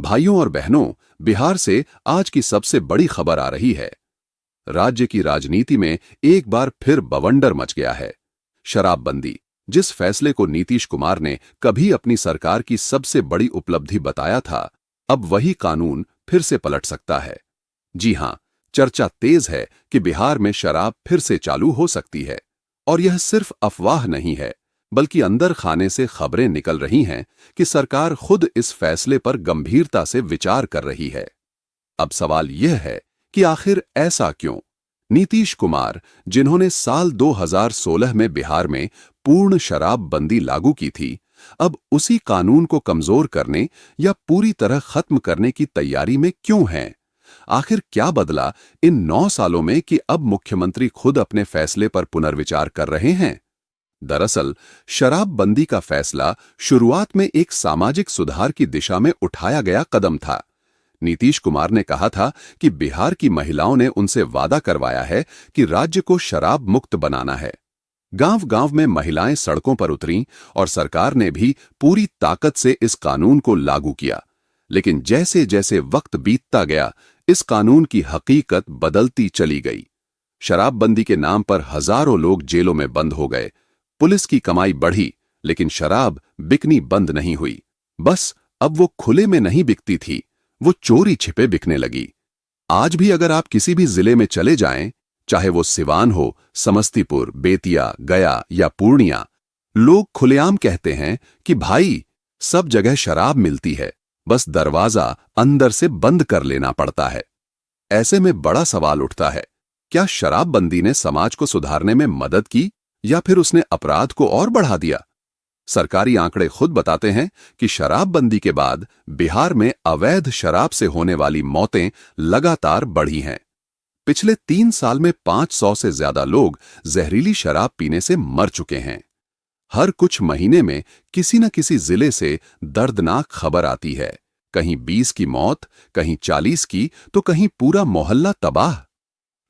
भाइयों और बहनों, बिहार से आज की सबसे बड़ी खबर आ रही है। राज्य की राजनीति में एक बार फिर बवंडर मच गया है। शराबबंदी, जिस फैसले को नीतीश कुमार ने कभी अपनी सरकार की सबसे बड़ी उपलब्धि बताया था, अब वही कानून फिर से पलट सकता है। जी हां, चर्चा तेज है कि बिहार में शराब फिर से चालू हो सकती है। और यह सिर्फ अफवाह नहीं है, बल्कि अंदर खाने से खबरें निकल रही हैं कि सरकार खुद इस फैसले पर गंभीरता से विचार कर रही है। अब सवाल यह है कि आखिर ऐसा क्यों? नीतीश कुमार, जिन्होंने साल 2016 में बिहार में पूर्ण शराबबंदी लागू की थी, अब उसी कानून को कमजोर करने या पूरी तरह खत्म करने की तैयारी में क्यों हैं? आखिर क्या बदला इन 9 सालों में कि अब मुख्यमंत्री खुद अपने फैसले पर पुनर्विचार कर रहे हैं? दरअसल, शराबबंदी का फैसला शुरुआत में एक सामाजिक सुधार की दिशा में उठाया गया कदम था। नीतीश कुमार ने कहा था कि बिहार की महिलाओं ने उनसे वादा करवाया है कि राज्य को शराब मुक्त बनाना है। गांव-गांव में महिलाएं सड़कों पर उतरीं और सरकार ने भी पूरी ताकत से इस कानून को लागू किया। लेकिन जैसे-जैसे वक्त बीतता गया, इस कानून की हकीकत बदलती चली गई। शराबबंदी के नाम पर हजारों लोग जेलों में बंद हो गए। पुलिस की कमाई बढ़ी, लेकिन शराब बिकनी बंद नहीं हुई। बस अब वो खुले में नहीं बिकती थी, वो चोरी छिपे बिकने लगी। आज भी अगर आप किसी भी जिले में चले जाएं, चाहे वो सिवान हो, समस्तीपुर, बेतिया, गया या पूर्णिया, लोग खुलेआम कहते हैं कि भाई, सब जगह शराब मिलती है, बस दरवाजा अंदर से बंद कर लेना पड़ता है। ऐसे में बड़ा सवाल उठता है, क्या शराबबंदी ने समाज को सुधारने में मदद की या फिर उसने अपराध को और बढ़ा दिया? सरकारी आंकड़े खुद बताते हैं कि शराबबंदी के बाद बिहार में अवैध शराब से होने वाली मौतें लगातार बढ़ी हैं। पिछले 3 साल में 500 से ज्यादा लोग जहरीली शराब पीने से मर चुके हैं। हर कुछ महीने में किसी न किसी जिले से दर्दनाक खबर आती है। कहीं 20 की मौत, कहीं 40 की, तो कहीं पूरा मोहल्ला तबाह।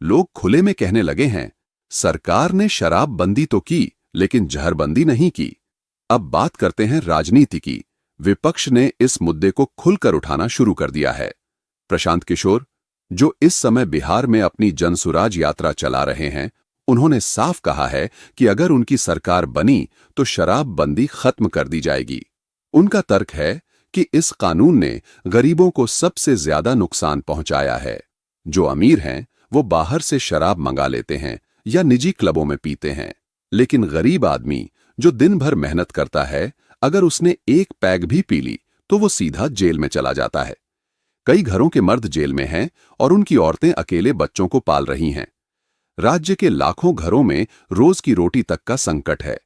लोग खुले में कहने लगे हैं, सरकार ने शराबबंदी तो की, लेकिन जहरबंदी नहीं की। अब बात करते हैं राजनीति की। विपक्ष ने इस मुद्दे को खुलकर उठाना शुरू कर दिया है। प्रशांत किशोर, जो इस समय बिहार में अपनी जनसुराज यात्रा चला रहे हैं, उन्होंने साफ कहा है कि अगर उनकी सरकार बनी तो शराबबंदी खत्म कर दी जाएगी। उनका तर्क है कि इस कानून ने गरीबों को सबसे ज्यादा नुकसान पहुंचाया है। जो अमीर हैं, वो बाहर से शराब मंगा लेते हैं या निजी क्लबों में पीते हैं, लेकिन गरीब आदमी जो दिन भर मेहनत करता है, अगर उसने एक पैग भी पी ली तो वो सीधा जेल में चला जाता है। कई घरों के मर्द जेल में हैं और उनकी औरतें अकेले बच्चों को पाल रही हैं। राज्य के लाखों घरों में रोज की रोटी तक का संकट है।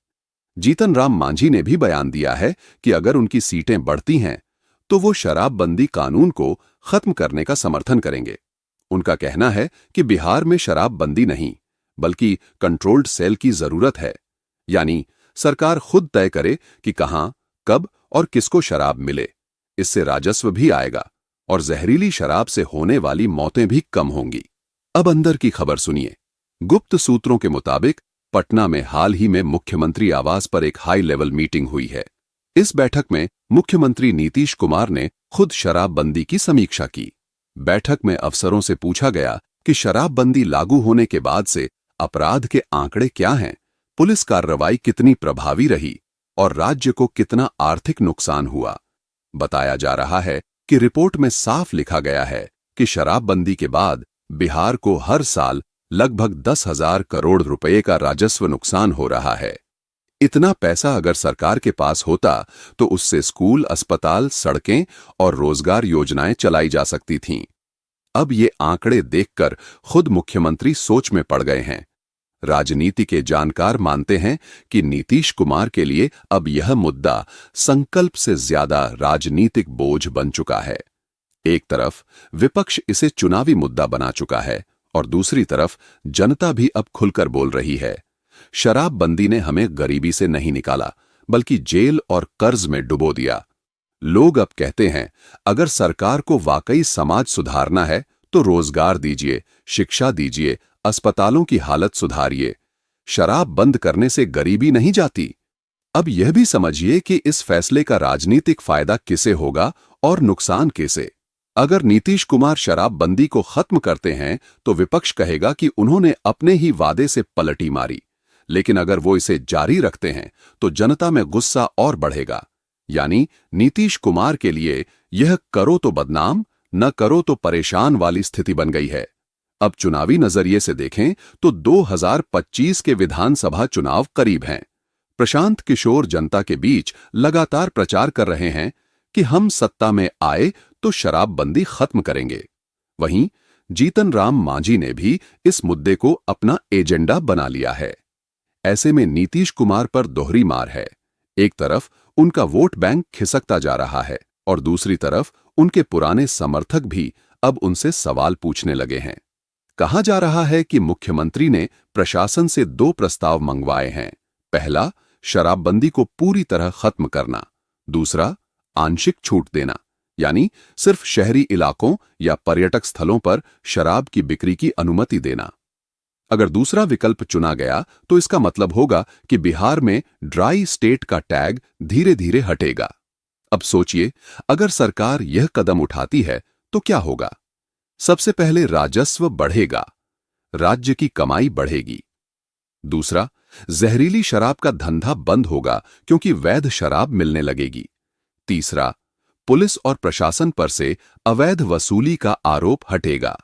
जीतन राम मांझी ने भी बयान दिया है कि अगर उनकी सीटें बढ़ती हैं तो वो शराबबंदी कानून को खत्म करने का समर्थन करेंगे। उनका कहना है कि बिहार में शराबबंदी नहीं, बल्कि कंट्रोल्ड सेल की जरूरत है। यानी सरकार खुद तय करे कि कहां, कब और किसको शराब मिले। इससे राजस्व भी आएगा और जहरीली शराब से होने वाली मौतें भी कम होंगी। अब अंदर की खबर सुनिए। गुप्त सूत्रों के मुताबिक पटना में हाल ही में मुख्यमंत्री आवास पर एक हाई लेवल मीटिंग हुई है। इस बैठक में मुख्यमंत्री नीतीश कुमार ने खुद शराबबंदी की समीक्षा की। बैठक में अफसरों से पूछा गया कि शराबबंदी लागू होने के बाद से अपराध के आंकड़े क्या हैं, पुलिस कार्रवाई कितनी प्रभावी रही और राज्य को कितना आर्थिक नुकसान हुआ। बताया जा रहा है कि रिपोर्ट में साफ लिखा गया है कि शराबबंदी के बाद बिहार को हर साल लगभग 10,000 करोड़ रुपए का राजस्व नुकसान हो रहा है। इतना पैसा अगर सरकार के पास होता तो उससे स्कूल, अस्पताल, सड़कें और रोजगार योजनाएं चलाई जा सकती थीं। अब ये आंकड़े देखकर खुद मुख्यमंत्री सोच में पड़ गए हैं। राजनीति के जानकार मानते हैं कि नीतीश कुमार के लिए अब यह मुद्दा संकल्प से ज्यादा राजनीतिक बोझ बन चुका है। एक तरफ विपक्ष इसे चुनावी मुद्दा बना चुका है और दूसरी तरफ जनता भी अब खुलकर बोल रही है। शराबबंदी ने हमें गरीबी से नहीं निकाला, बल्कि जेल और कर्ज में डुबो दिया। लोग अब कहते हैं, अगर सरकार को वाकई समाज सुधारना है तो रोजगार दीजिए, शिक्षा दीजिए, अस्पतालों की हालत सुधारिए। शराब बंद करने से गरीबी नहीं जाती। अब यह भी समझिए कि इस फैसले का राजनीतिक फायदा किसे होगा और नुकसान कैसे। अगर नीतीश कुमार शराबबंदी को खत्म करते हैं तो विपक्ष कहेगा कि उन्होंने अपने ही वादे से पलटी मारी, लेकिन अगर वो इसे जारी रखते हैं तो जनता में गुस्सा और बढ़ेगा। यानी नीतीश कुमार के लिए यह करो तो बदनाम, न करो तो परेशान वाली स्थिति बन गई है। अब चुनावी नजरिए से देखें तो 2025 के विधानसभा चुनाव करीब हैं। प्रशांत किशोर जनता के बीच लगातार प्रचार कर रहे हैं कि हम सत्ता में आए तो शराबबंदी खत्म करेंगे। वहीं जीतन राम मांझी ने भी इस मुद्दे को अपना एजेंडा बना लिया है। ऐसे में नीतीश कुमार पर दोहरी मार है। एक तरफ उनका वोट बैंक खिसकता जा रहा है और दूसरी तरफ उनके पुराने समर्थक भी अब उनसे सवाल पूछने लगे हैं। कहा जा रहा है कि मुख्यमंत्री ने प्रशासन से 2 प्रस्ताव मंगवाए हैं। पहला, शराबबंदी को पूरी तरह खत्म करना। दूसरा, आंशिक छूट देना, यानी सिर्फ शहरी इलाकों या पर्यटक स्थलों पर शराब की बिक्री की अनुमति देना। अगर दूसरा विकल्प चुना गया तो इसका मतलब होगा कि बिहार में ड्राई स्टेट का टैग धीरे धीरे हटेगा। अब सोचिए, अगर सरकार यह कदम उठाती है तो क्या होगा। सबसे पहले राजस्व बढ़ेगा, राज्य की कमाई बढ़ेगी। दूसरा, जहरीली शराब का धंधा बंद होगा क्योंकि वैध शराब मिलने लगेगी। तीसरा, पुलिस और प्रशासन पर से अवैध वसूली का आरोप हटेगा।